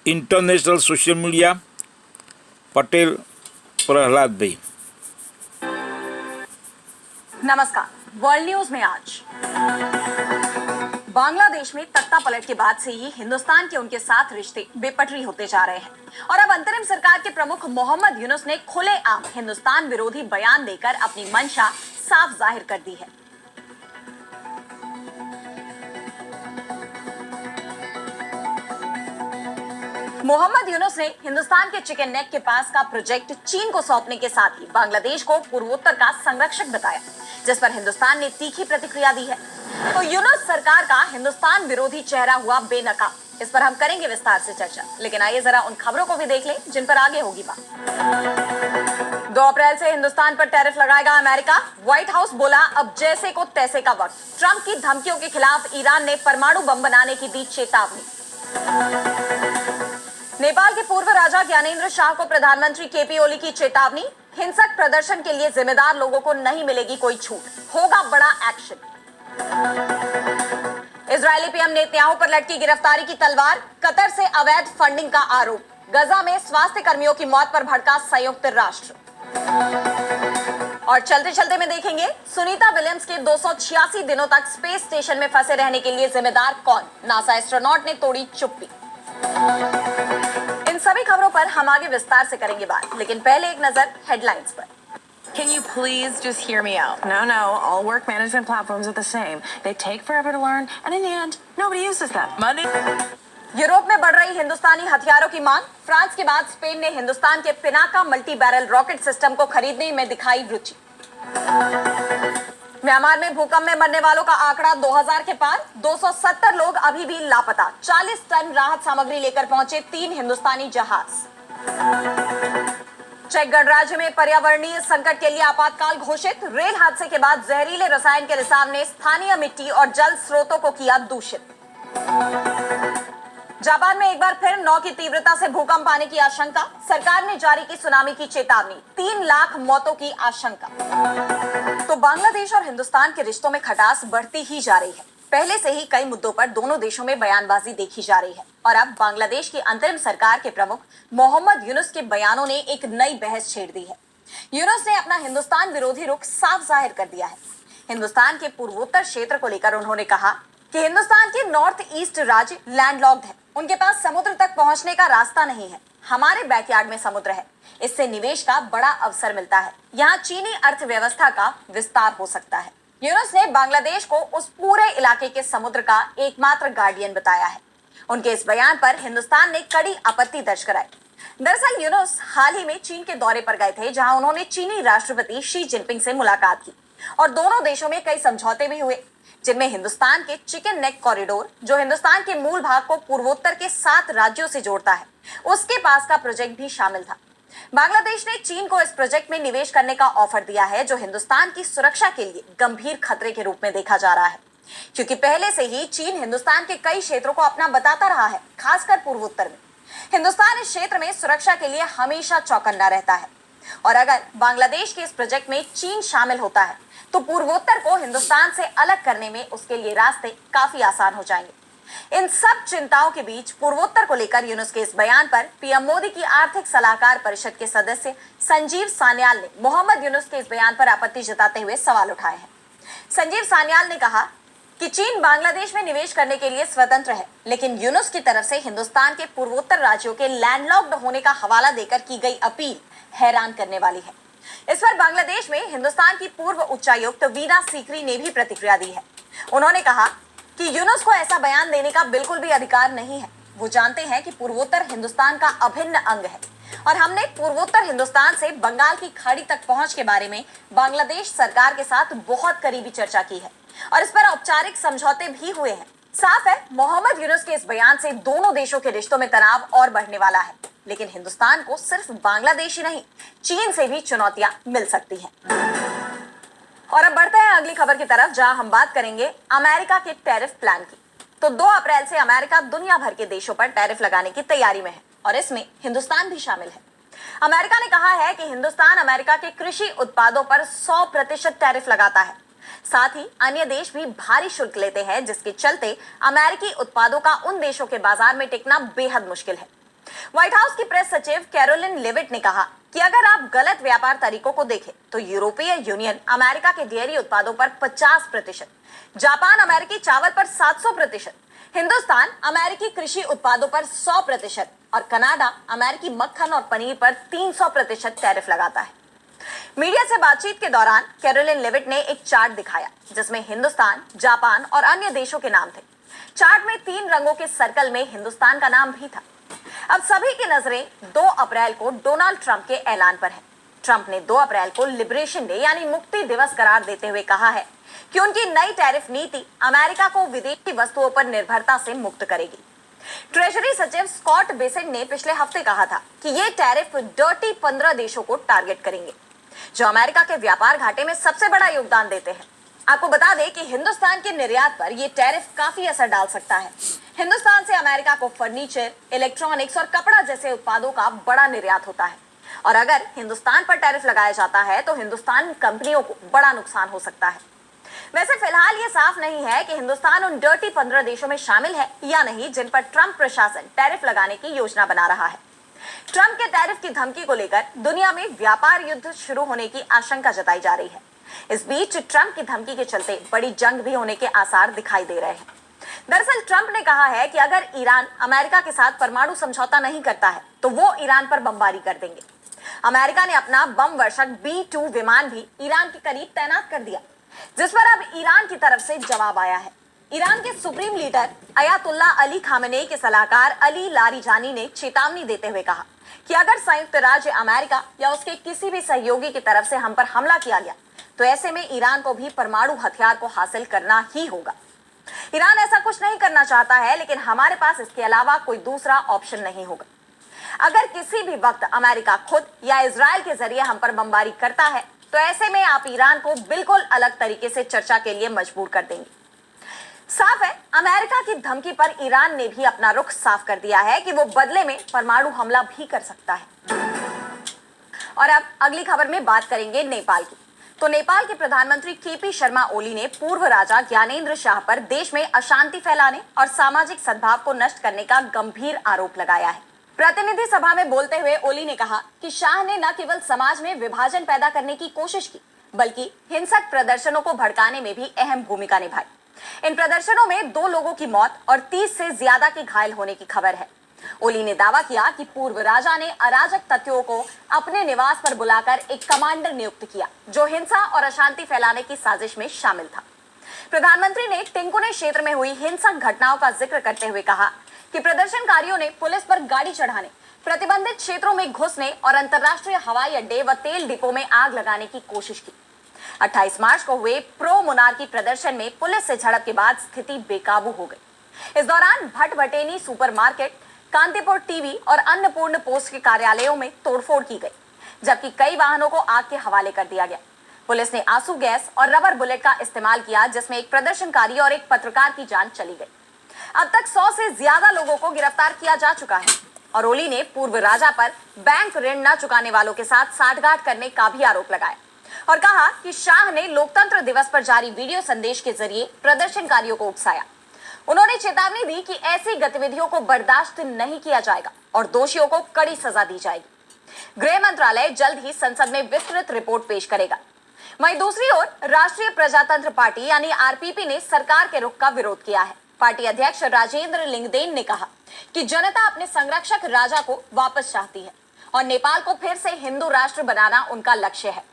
International social media Patel Prahlad भाई। नमस्कार। World news में आज बांग्लादेश में तख्ता पलट के बाद से ही हिंदुस्तान के उनके साथ रिश्ते बेपटरी होते जा रहे हैं और अब अंतरिम सरकार के प्रमुख मोहम्मद यूनुस ने खुलेआम हिंदुस्तान विरोधी बयान देकर अपनी मंशा साफ जाहिर कर दी है। मोहम्मद यूनुस ने हिंदुस्तान के चिकन नेक के पास का प्रोजेक्ट चीन को सौंपने के साथ ही बांग्लादेश को पूर्वोत्तर का संरक्षक बताया, जिस पर हिंदुस्तान ने तीखी प्रतिक्रिया दी है। तो यूनुस सरकार का हिंदुस्तान विरोधी चेहरा हुआ बेनकाब। इस पर हम करेंगे विस्तार से चर्चा, लेकिन आइए जरा उन खबरों को भी देख लें जिन पर आगे होगी बात। 2 अप्रैल से हिंदुस्तान पर टैरिफ लगाएगा अमेरिका। व्हाइट हाउस बोला अब जैसे को तैसे का वक्त। ट्रंप की धमकियों के खिलाफ ईरान ने परमाणु बम बनाने की दी चेतावनी। नेपाल के पूर्व राजा ज्ञानेंद्र शाह को प्रधानमंत्री केपी ओली की चेतावनी। हिंसक प्रदर्शन के लिए जिम्मेदार लोगों को नहीं मिलेगी कोई छूट, होगा बड़ा एक्शन। इजरायली पीएम नेतन्याहू पर लटकी गिरफ्तारी की तलवार। कतर से अवैध फंडिंग का आरोप। गजा में स्वास्थ्य कर्मियों की मौत पर भड़का संयुक्त राष्ट्र। और चलते चलते में देखेंगे सुनीता विलियम्स के 286 दिनों तक स्पेस स्टेशन में फंसे रहने के लिए जिम्मेदार कौन। नासा एस्ट्रोनॉट ने तोड़ी चुप्पी। इन सभी खबरों पर हम आगे विस्तार से करेंगे बात, लेकिन पहले एक नजर हेडलाइंस पर। Can you please just hear me out? No, all work management platforms are the same. They take forever to learn, and in the end, nobody uses them. Money. Europe में बढ़ रही हिंदुस्तानी हथियारों की मांग। फ्रांस के बाद Spain ने हिंदुस्तान के Pinaka multi barrel rocket system को खरीदने में दिखाई रुचि। म्यांमार में भूकंप में मरने वालों का आंकड़ा 2000 के पार। 270 लोग अभी भी लापता। 40 टन राहत सामग्री लेकर पहुंचे 3 हिंदुस्तानी जहाज। चेक गणराज्य में पर्यावरणीय संकट के लिए आपातकाल घोषित। रेल हादसे के बाद जहरीले रसायन के रिसाव ने स्थानीय मिट्टी और जल स्रोतों को किया दूषित। जापान में एक बार फिर 9 की तीव्रता से भूकंप आने की आशंका। सरकार ने जारी की सुनामी की चेतावनी। 3 लाख मौतों की आशंका। तो बांग्लादेश और हिंदुस्तान के रिश्तों में खटास बढ़ती ही जा रही है। पहले से ही कई मुद्दों पर दोनों देशों में बयानबाजी देखी जा रही है और अब बांग्लादेश की अंतरिम सरकार के प्रमुख मोहम्मद यूनुस के बयानों ने एक नई बहस छेड़ दी है। यूनुस ने अपना हिंदुस्तान विरोधी रुख साफ जाहिर कर दिया है। हिंदुस्तान के पूर्वोत्तर क्षेत्र को लेकर उन्होंने कहा कि हिंदुस्तान के नॉर्थ ईस्ट राज्य लैंडलॉक्ड है। उनके पास समुद्र तक पहुंचने का रास्ता नहीं है। हमारे बैकयार्ड में समुद्र है। इससे निवेश का बड़ा अवसर मिलता है। यहाँ चीनी अर्थव्यवस्था का विस्तार हो सकता है। यूनुस ने बांग्लादेश को उस पूरे इलाके के समुद्र का एकमात्र गार्डियन बताया है। उनके इस बयान पर हिंदुस्तान ने कड़ी आपत्ति दर्ज कराई। दरअसल यूनुस हाल ही में चीन के दौरे पर गए थे, जहां उन्होंने चीनी राष्ट्रपति शी जिनपिंग से मुलाकात की और दोनों देशों में कई समझौते भी हुए, जिनमें हिंदुस्तान के चिकन नेक कॉरिडोर, जो हिंदुस्तान के मूल भाग को पूर्वोत्तर के 7 राज्यों से जोड़ता है, उसके पास का प्रोजेक्ट भी शामिल था। बांग्लादेश ने चीन को इस प्रोजेक्ट में निवेश करने का ऑफर दिया है, जो हिंदुस्तान की सुरक्षा के लिए गंभीर खतरे के रूप में देखा जा रहा है, क्योंकि पहले से ही चीन हिंदुस्तान के कई क्षेत्रों को अपना बताता रहा है, खासकर पूर्वोत्तर में। हिंदुस्तान इस क्षेत्र में सुरक्षा के लिए हमेशा चौकन्ना रहता है और अगर बांग्लादेश के इस प्रोजेक्ट में चीन शामिल होता है तो पूर्वोत्तर को हिंदुस्तान से अलग करने में उसके लिए रास्ते काफी आसान हो जाएंगे। इन सब चिंताओं के बीच पूर्वोत्तर को लेकर यूनुस के इस बयान पर पीएम मोदी की आर्थिक सलाहकार परिषद के सदस्य संजीव सान्याल ने मोहम्मद यूनुस के इस बयान पर आपत्ति जताते हुए सवाल उठाए हैं। संजीव सान्याल ने कहा कि चीन बांग्लादेश में निवेश करने के लिए स्वतंत्र है, लेकिन यूनुस की तरफ से हिंदुस्तान के पूर्वोत्तर राज्यों के लैंडलॉक्ड होने का हवाला देकर की गई अपील हैरान करने वाली है। इस पर बांग्लादेश में हिंदुस्तान की पूर्व उच्चायुक्त वीना सीकरी ने भी प्रतिक्रिया दी है। उन्होंने कहा कि यूनुस को ऐसा बयान देने का बिल्कुल भी अधिकार नहीं है। वो जानते हैं कि पूर्वोत्तर हिंदुस्तान का अभिन्न अंग है और हमने पूर्वोत्तर हिंदुस्तान से बंगाल की खाड़ी तक पहुंच के बारे में बांग्लादेश सरकार के साथ बहुत करीबी चर्चा की है और इस पर औपचारिक समझौते भी हुए हैं। साफ है, मोहम्मद यूनुस के इस बयान से दोनों देशों के रिश्तों में तनाव और बढ़ने वाला है, लेकिन हिंदुस्तान को सिर्फ बांग्लादेश ही नहीं, चीन से भी चुनौतियां मिल सकती हैं। और अब बढ़ते हैं अगली खबर की तरफ, जहां हम बात करेंगे अमेरिका के टैरिफ प्लान की। तो 2 अप्रैल से अमेरिका दुनिया भर के देशों पर टैरिफ लगाने की तैयारी में है और इसमें हिंदुस्तान भी शामिल है। अमेरिका ने कहा है कि हिंदुस्तान अमेरिका के कृषि उत्पादों पर 100% टैरिफ लगाता है। साथ ही अन्य देश भी भारी शुल्क लेते हैं, जिसके चलते अमेरिकी उत्पादों का उन देशों के बाजार में टिकना बेहद मुश्किल है। व्हाइट हाउस की प्रेस सचिव कैरोलिन लेविट ने कहा कि अगर आप गलत व्यापार तरीकों को देखें तो यूरोपीय यूनियन अमेरिका के डेयरी उत्पादों पर 50%, जापान अमेरिकी चावल पर 700%, हिंदुस्तान अमेरिकी कृषि उत्पादों पर 100% और कनाडा अमेरिकी मक्खन और पनीर पर 300% टैरिफ लगाता है। मीडिया से बातचीत के दौरान कैरोलिन लेविट ने एक चार्ट दिखाया जिसमें हिंदुस्तान, जापान और अन्य देशों के नाम थे। चार्ट में 3 रंगों के सर्कल में हिंदुस्तान का नाम भी था। अब सभी की नजरें 2 अप्रैल को डोनाल्ड ट्रंप के ऐलान पर है। ट्रंप ने 2 अप्रैल को लिबरेशन डे यानी मुक्ति दिवस करार देते हुए कहा है कि उनकी नई टैरिफ नीति अमेरिका को विदेशी वस्तुओं पर निर्भरता से मुक्त करेगी। ट्रेजरी सचिव स्कॉट बेसेंट ने पिछले हफ्ते कहा था कि ये टैरिफ डर्टी 15 देशों को टारगेट करेंगे जो अमेरिका के व्यापार घाटे में सबसे बड़ा योगदान देते हैं। आपको बता दें कि हिंदुस्तान के निर्यात पर यह टैरिफ काफी असर डाल सकता है। हिंदुस्तान से अमेरिका को फर्नीचर, इलेक्ट्रॉनिक्स और कपड़ा जैसे उत्पादों का बड़ा निर्यात होता है और अगर हिंदुस्तान पर टैरिफ लगाया जाता है तो हिंदुस्तान कंपनियों को बड़ा नुकसान हो सकता है। वैसे फिलहाल ये साफ नहीं है कि हिंदुस्तान उन डर्टी 15 देशों में शामिल है या नहीं जिन पर ट्रंप प्रशासन टैरिफ लगाने की योजना बना रहा है। ट्रंप के टैरिफ की धमकी को लेकर दुनिया में व्यापार युद्ध शुरू होने की आशंका जताई जा रही है। इस बीच ट्रंप की धमकी के चलते बड़ी जंग भी होने के आसार दिखाई दे रहे हैं। दरअसल ट्रंप ने कहा है कि अगर ईरान अमेरिका के साथ परमाणु समझौता नहीं करता है तो वो ईरान पर बमबारी कर देंगे। अमेरिका ने अपना बम वर्षक B-2 विमान भी ईरान के करीब तैनात कर दिया जिस पर अब ईरान की तरफ से जवाब आया है। ईरान के supreme leader Ayatollah Ali Khamenei के सलाहकार अली लारिजानी ने चेतावनी देते हुए कहा कि अगर संयुक्त राज्य अमेरिका या उसके किसी भी सहयोगी की तरफ से हम पर हमला किया गया तो ऐसे में ईरान को भी परमाणु हथियार को हासिल करना ही होगा। ईरान ऐसा कुछ नहीं करना चाहता है लेकिन हमारे पास इसके अलावा कोई दूसरा ऑप्शन नहीं होगा। अगर किसी भी वक्त अमेरिका खुद या इजराइल के जरिए हम पर बमबारी करता है तो ऐसे में आप ईरान को बिल्कुल अलग तरीके से चर्चा के लिए मजबूर कर देंगे। साफ है, अमेरिका की धमकी पर ईरान ने भी अपना रुख साफ कर दिया है कि वो बदले में परमाणु हमला भी कर सकता है। और अब अगली खबर में बात करेंगे नेपाल की। तो नेपाल के प्रधानमंत्री केपी शर्मा ओली ने पूर्व राजा ज्ञानेंद्र शाह पर देश में अशांति फैलाने और सामाजिक सद्भाव को नष्ट करने का गंभीर आरोप लगाया है। प्रतिनिधि सभा में बोलते हुए ओली ने कहा कि शाह ने न केवल समाज में विभाजन पैदा करने की कोशिश की बल्कि हिंसक प्रदर्शनों को भड़काने में भी अहम भूमिका निभाई। इन प्रदर्शनों में 2 लोगों की मौत और 30 से ज्यादा के घायल होने की खबर है। ओली ने दावा किया कि पूर्व राजा ने अराजक तत्वों को अपने निवास पर बुलाकर एक कमांडर नियुक्त किया जो हिंसा और अशांति फैलाने की साजिश में शामिल था। प्रधानमंत्री ने टिंकुने क्षेत्र में हुई हिंसक घटनाओं का जिक्र करते हुए कहा कि प्रदर्शनकारियों ने पुलिस पर गाड़ी चढ़ाने, प्रतिबंधित क्षेत्रों में घुसने और अंतर्राष्ट्रीय हवाई अड्डे व तेल डिपो में आग लगाने की कोशिश की। 28 मार्च को हुए प्रो मोनार्की प्रदर्शन में पुलिस से झड़प के बाद स्थिति बेकाबू हो गई। इस दौरान भटभटेनी सुपरमार्केट, कांतिपुर टीवी और अन्नपूर्ण पोस्ट के कार्यालयों में तोड़फोड़ की गई जबकि कई वाहनों को आग के हवाले कर दिया गया। पुलिस ने आंसू गैस और रबर बुलेट का इस्तेमाल किया जिसमें एक प्रदर्शनकारी और एक पत्रकार की जान चली गई। अब तक 100 से ज्यादा लोगों को गिरफ्तार किया जा चुका है और ओली ने पूर्व राजा पर बैंक ऋण न चुकाने वालों के साथ साठगांठ करने का भी आरोप लगाया और कहा कि शाह ने लोकतंत्र दिवस पर जारी वीडियो संदेश के जरिए प्रदर्शनकारियों को उकसाया। उन्होंने चेतावनी दी कि ऐसी गतिविधियों को बर्दाश्त नहीं किया जाएगा और दोषियों को कड़ी सजा दी जाएगी। गृह मंत्रालय जल्द ही संसद में विस्तृत रिपोर्ट पेश करेगा। वहीं दूसरी ओर राष्ट्रीय प्रजातंत्र पार्टी यानी आरपीपी ने सरकार के रुख का विरोध किया है। पार्टी अध्यक्ष राजेंद्र लिंगदेन ने कहा कि जनता अपने संरक्षक राजा को वापस चाहती है और नेपाल को फिर से हिंदू राष्ट्र बनाना उनका लक्ष्य है।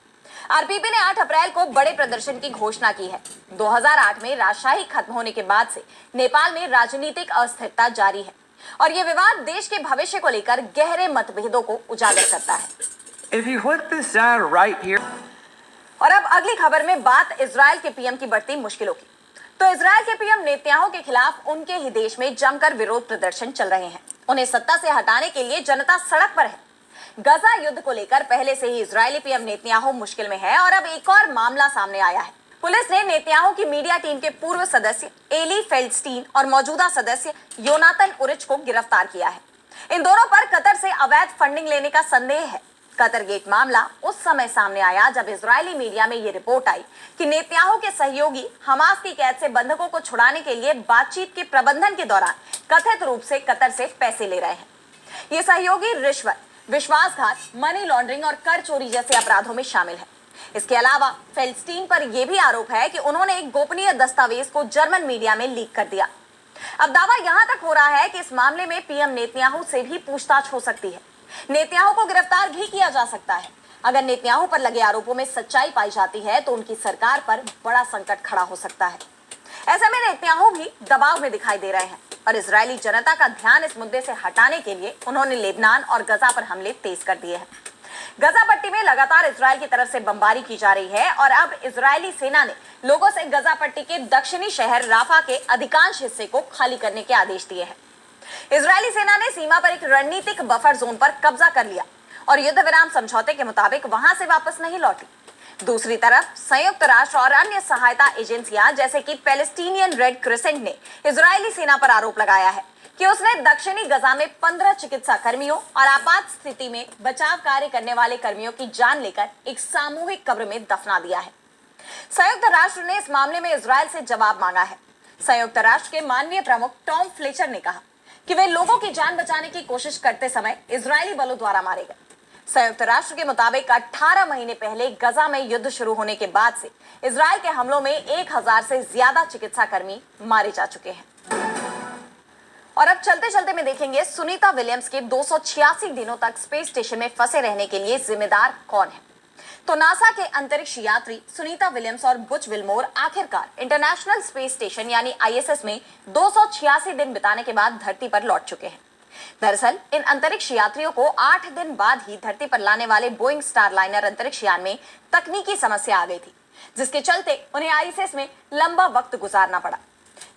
आरपीपी ने 8 अप्रैल को बड़े प्रदर्शन की घोषणा की है। 2008 में राजशाही खत्म होने के बाद से नेपाल में राजनीतिक अस्थिरता जारी है और ये विवाद देश के भविष्य को लेकर गहरे मतभेदों को उजागर करता है। If you click this down right here. और अब अगली खबर में बात इजराइल के पीएम की बढ़ती मुश्किलों की। तो इजराइल के पीएम नेतन्याहू के खिलाफ उनके ही देश में जमकर विरोध प्रदर्शन चल रहे हैं। उन्हें सत्ता से हटाने के लिए जनता सड़क पर है। गजा युद्ध को लेकर पहले से ही इजरायली पीएम नेतन्याहू मुश्किल में है और अब एक और मामला सामने आया है। पुलिस ने नेतन्याहू की मीडिया टीम के पूर्व सदस्य एली फेल्डस्टीन और मौजूदा सदस्य योनातन उरिच को गिरफ्तार किया है। इन दोनों पर कतर से अवैध फंडिंग लेने का संदेह है। कतर गेट मामला उस समय सामने आया जब इजरायली मीडिया में ये रिपोर्ट आई कि नेतन्याहू के सहयोगी हमास की कैद से बंधकों को छुड़ाने के लिए बातचीत के प्रबंधन के दौरान कथित रूप से कतर से पैसे ले रहे हैं। ये सहयोगी रिश्वत, विश्वासघात, मनी लॉन्ड्रिंग और कर चोरी जैसे अपराधों में शामिल है। इसके अलावा फेल्डस्टीन पर यह भी आरोप है कि उन्होंने एक गोपनीय दस्तावेज को जर्मन मीडिया में लीक कर दिया। अब दावा यहां तक हो रहा है कि इस मामले में पीएम नेतन्याहू से भी पूछताछ हो सकती है। नेतन्याहू को गिरफ्तार भी किया जा सकता है। अगर नेतन्याहू पर लगे आरोपों में सच्चाई पाई जाती है तो उनकी सरकार पर बड़ा संकट खड़ा हो सकता है। ऐसे में नेतन्याहू भी दबाव में दिखाई दे रहे हैं और इजरायली जनता का ध्यान इस मुद्दे से हटाने के लिए उन्होंने लेबनान और गजा पर हमले तेज कर दिए हैं। गजा पट्टी में लगातार इजरायल की तरफ से बमबारी की जा रही है और अब इजरायली सेना ने लोगों से गजा पट्टी के दक्षिणी शहर राफा के अधिकांश हिस्से को खाली करने के आदेश दिए हैं। इजरायली सेना ने सीमा पर एक रणनीतिक बफर जोन पर कब्जा कर लिया और युद्ध विराम समझौते के मुताबिक वहां से वापस नहीं लौटी। दूसरी तरफ संयुक्त राष्ट्र और अन्य सहायता एजेंसियां जैसे कि पैलेस्टीनियन रेड क्रिसेंट ने इजरायली सेना पर आरोप लगाया है कि उसने दक्षिणी गजा में 15 चिकित्सा कर्मियों और आपात स्थिति में बचाव कार्य करने वाले कर्मियों की जान लेकर एक सामूहिक कब्र में दफना दिया है। संयुक्त राष्ट्र ने इस मामले में इजरायल से जवाब मांगा है। संयुक्त राष्ट्र के मानवीय प्रमुख टॉम फ्लेचर ने कहा कि वे लोगों की जान बचाने की कोशिश करते समय इजरायली बलों द्वारा मारे गए। संयुक्त राष्ट्र के मुताबिक 18 महीने पहले गजा में युद्ध शुरू होने के बाद से इजरायल के हमलों में 1000 से ज्यादा चिकित्सा कर्मी मारे जा चुके हैं। और अब चलते चलते में देखेंगे सुनीता विलियम्स के 286 दिनों तक स्पेस स्टेशन में फंसे रहने के लिए जिम्मेदार कौन है। तो नासा के अंतरिक्ष यात्री सुनीता विलियम्स और बुच विल्मोर आखिरकार इंटरनेशनल स्पेस स्टेशन यानी आईएसएस में 286 दिन बिताने के बाद धरती पर लौट चुके हैं। दरअसल इन अंतरिक्ष यात्रियों को 8 दिन बाद ही धरती पर लाने वाले बोइंग स्टारलाइनर अंतरिक्ष यान में तकनीकी समस्या आ गई थी, जिसके चलते उन्हें आईएसएस में लंबा वक्त गुजारना पड़ा।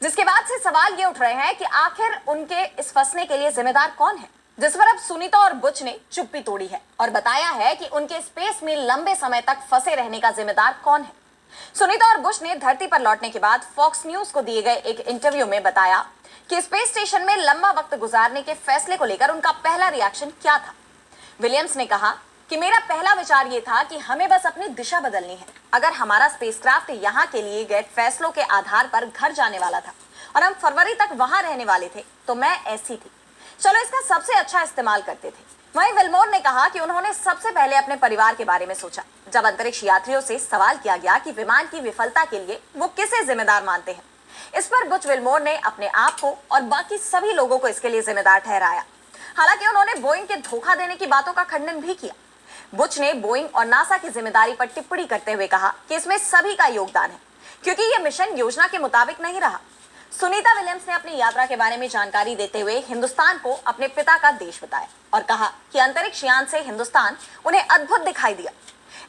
जिसके बाद से सवाल ये उठ रहे हैं कि आखिर उनके इस फंसने के लिए जिम्मेदार कौन है, जिस पर अब सुनीता और बुच ने चुप्पी तोड़ी है और बताया है कि उनके स्पेस में लंबे समय तक फंसे रहने का जिम्मेदार कौन है। सुनीता और बुच ने धरती पर लौटने के बाद फॉक्स न्यूज को दिए गए एक इंटरव्यू में बताया कि स्पेस स्टेशन में लंबा वक्त गुजारने के फैसले को लेकर उनका पहला रिएक्शन क्या था। विलियम्स ने कहा कि मेरा पहला विचार ये था कि हमें बस अपनी दिशा बदलनी है। अगर हमारा स्पेसक्राफ्ट यहाँ के लिए गए फैसलों के आधार पर घर जाने वाला था और हम फरवरी तक वहां रहने वाले थे तो मैं ऐसी थी, चलो इसका सबसे अच्छा इस्तेमाल करते थे। वहीं विल्मोर ने कहा कि उन्होंने सबसे पहले अपने परिवार के बारे में सोचा। जब अंतरिक्ष यात्रियों से सवाल किया गया कि विमान की विफलता के लिए वो किसे जिम्मेदार मानते हैं, इस पर बुच विल्मोर ने अपने आप को और बाकी सभी लोगों को इसके लिए जिम्मेदार ठहराया। हालांकि उन्होंने बोइंग के धोखा देने की बातों का खंडन भी किया। बुच ने बोइंग और नासा की जिम्मेदारी पर टिप्पणी करते हुए कहा कि इसमें सभी का योगदान है क्योंकि यह मिशन योजना के मुताबिक नहीं रहा। सुनीता विलियम्स ने अपनी यात्रा के बारे में जानकारी देते हुए हिंदुस्तान को अपने पिता का देश बताया और कहा कि अंतरिक्ष यान से हिंदुस्तान उन्हें अद्भुत दिखाई दिया।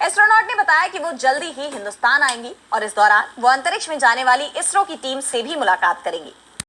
एस्ट्रोनॉट ने बताया कि वो जल्दी ही हिंदुस्तान आएंगी और इस दौरान वो अंतरिक्ष में जाने वाली इसरो की टीम से भी मुलाकात करेंगी।